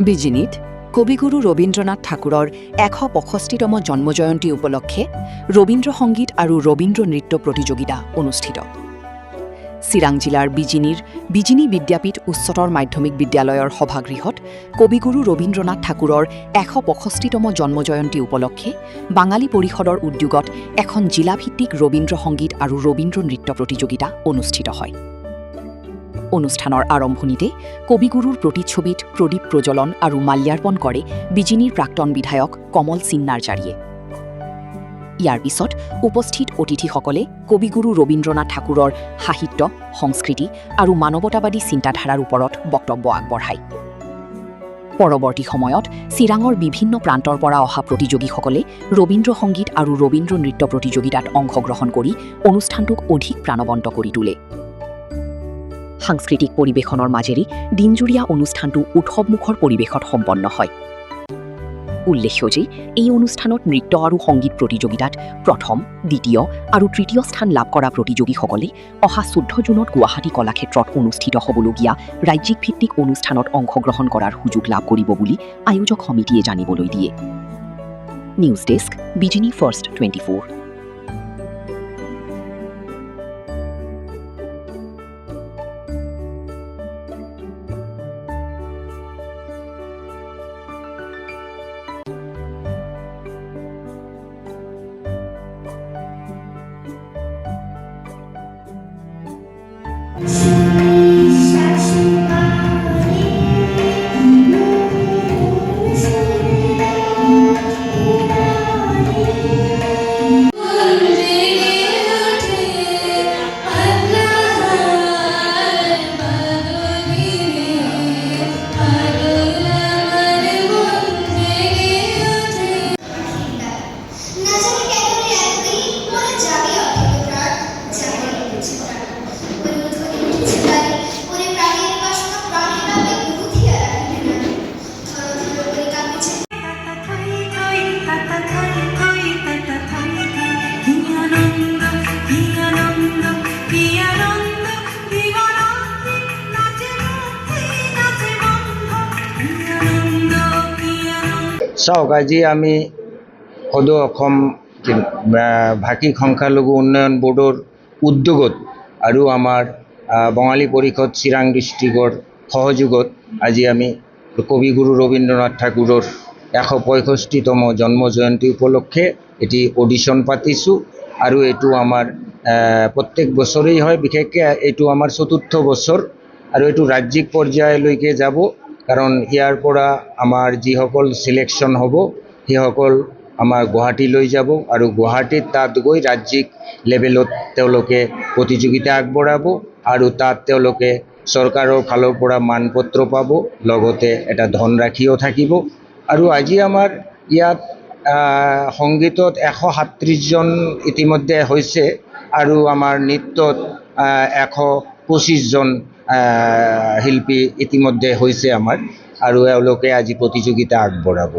বিজিনিত কবিগুৰু ৰবীন্দ্ৰনাথ ঠাকুৰৰ ১৬৫তম জন্মজয়ন্তী উপলক্ষে ৰবীন্দ্ৰ সংগীত আৰু ৰবীন্দ্ৰ নৃত্য প্ৰতিযোগিতা অনুষ্ঠিত। চিৰাং জিলাৰ বিজিনী বিদ্যাপীঠ উচ্চতৰ মাধ্যমিক বিদ্যালয়ৰ সভাগৃহত কবিগুৰু ৰবীন্দ্ৰনাথ ঠাকুৰৰ ১৬৫তম জন্মজয়ন্তী উপলক্ষে বাঙালী পৰিষদৰ উদ্যোগত এখন জিলাভিত্তিক ৰবীন্দ্ৰ সংগীত আৰু ৰবীন্দ্ৰ নৃত্য প্ৰতিযোগিতা অনুষ্ঠিত হয়। অনুষ্ঠানৰ আৰম্ভণিতে কবিগুৰুৰ প্ৰতিচ্ছবিত প্ৰদীপ প্ৰজ্বলন আৰু মাল্যাৰ্পণ কৰে বিজিনীৰ প্ৰাক্তন বিধায়ক কমল চিন্নাৰজাৰীয়ে। ইয়াৰ পিছত উপস্থিত অতিথিসকলে কবিগুৰু ৰবীন্দ্ৰনাথ ঠাকুৰৰ সাহিত্য, সংস্কৃতি আৰু মানৱতাবাদী চিন্তাধাৰাৰ ওপৰত বক্তব্য আগবঢ়ায়। পৰৱৰ্তী সময়ত চিৰাঙৰ বিভিন্ন প্ৰান্তৰ পৰা অহা প্ৰতিযোগীসকলে ৰবীন্দ্ৰ সংগীত আৰু ৰবীন্দ্ৰ নৃত্য প্ৰতিযোগিতাত অংশগ্ৰহণ কৰি অনুষ্ঠানটোক অধিক প্ৰাণৱন্ত কৰি তোলে। সাংস্কৃতিক পৰিৱেশনৰ মাজেৰে দিনজুৰীয়া অনুষ্ঠানটো উৎসৱমুখৰ পৰিৱেশত সম্পন্ন হয়। উল্লেখ্য যে এই অনুষ্ঠানত নৃত্য আৰু সংগীত প্ৰতিযোগিতাত প্ৰথম, দ্বিতীয় আৰু তৃতীয় স্থান লাভ কৰা প্ৰতিযোগীসকলে অহা ১৪ জুনত গুৱাহাটী কলাক্ষেত্ৰত অনুষ্ঠিত হ'বলগীয়া ৰাজ্যিক ভিত্তিক অনুষ্ঠানত অংশগ্ৰহণ কৰাৰ সুযোগ লাভ কৰিব বুলি আয়োজক সমিতিয়ে জানিবলৈ দিয়ে। News desk, Bijni first 24। চাওক, আজি আমি সদৌ অসম ভাষিক সংখ্যালঘু উন্নয়ন বোৰ্ডৰ উদ্যোগত আৰু আমাৰ বঙালী পৰিষদ চিৰাং ডিষ্ট্ৰিক্টৰ সহযোগত আজি আমি কবিগুৰু ৰবীন্দ্ৰনাথ ঠাকুৰৰ ১৬৫তম জন্মজয়ন্তী উপলক্ষে এটি অডিশ্যন পাতিছোঁ আৰু এইটো আমাৰ প্ৰত্যেক বছৰেই হয়। বিশেষকৈ এইটো আমাৰ ৪ৰ্থ বছৰ আৰু এইটো ৰাজ্যিক পৰ্যায়লৈকে যাব, কাৰণ ইয়াৰ পৰা আমাৰ যিসকল চিলেকশ্যন হ'ব সেইসকল আমাৰ গুৱাহাটীলৈ যাব আৰু গুৱাহাটীত তাত গৈ ৰাজ্যিক লেভেলত তেওঁলোকে প্ৰতিযোগিতা আগবঢ়াব আৰু তাত তেওঁলোকে চৰকাৰৰ ফালৰ পৰা মানপত্ৰ পাব, লগতে এটা ধনৰাশিও থাকিব। আৰু আজি আমাৰ ইয়াত সংগীতত ১৩৭জন ইতিমধ্যে হৈছে আৰু আমাৰ নৃত্যত ১২৫জন শিল্পী ইতিমধ্যে হৈছে আমাৰ, আৰু এওঁলোকে আজি প্ৰতিযোগিতা আগবঢ়াব।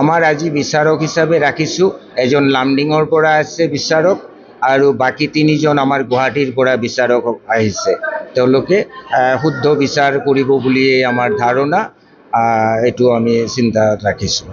আমাৰ আজি বিচাৰক হিচাপে ৰাখিছোঁ, এজন লামডিঙৰ পৰা আছে বিচাৰক আৰু বাকী 3জন আমাৰ গুৱাহাটীৰ পৰা বিচাৰক আহিছে। তেওঁলোকে শুদ্ধ বিচাৰ কৰিব বুলিয়েই আমাৰ ধাৰণা, এইটো আমি চিন্তাত ৰাখিছোঁ।